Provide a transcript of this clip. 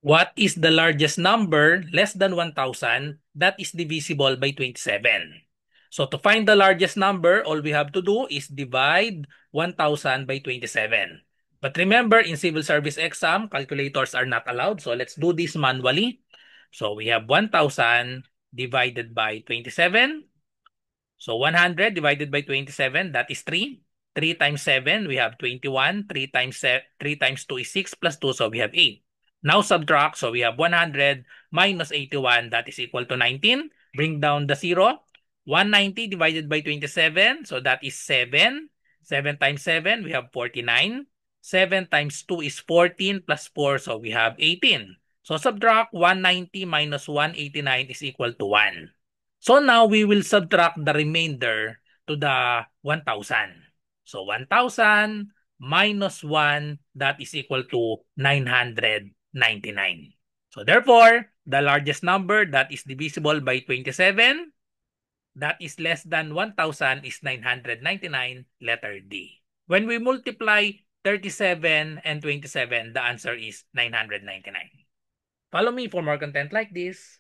What is the largest number less than 1,000 that is divisible by 27? So to find the largest number, all we have to do is divide 1,000 by 27. But remember, in civil service exam, calculators are not allowed. So let's do this manually. So we have 1,000 divided by 27. So 100 divided by 27, that is 3. 3 times 7, we have 21. 3 times 2 is 6 plus 2, so we have 8. Now subtract, so we have 100 minus 81, that is equal to 19. Bring down the 0. 190 divided by 27, so that is 7. 7 times 7, we have 49. 7 times 2 is 14 plus 4, so we have 18. So subtract 190 minus 189 is equal to 1. So now we will subtract the remainder to the 1,000. So 1,000 minus 1, that is equal to 999. So therefore, the largest number that is divisible by 27, that is less than 1,000 is 999, letter D. When we multiply 37 and 27, the answer is 999. Follow me for more content like this.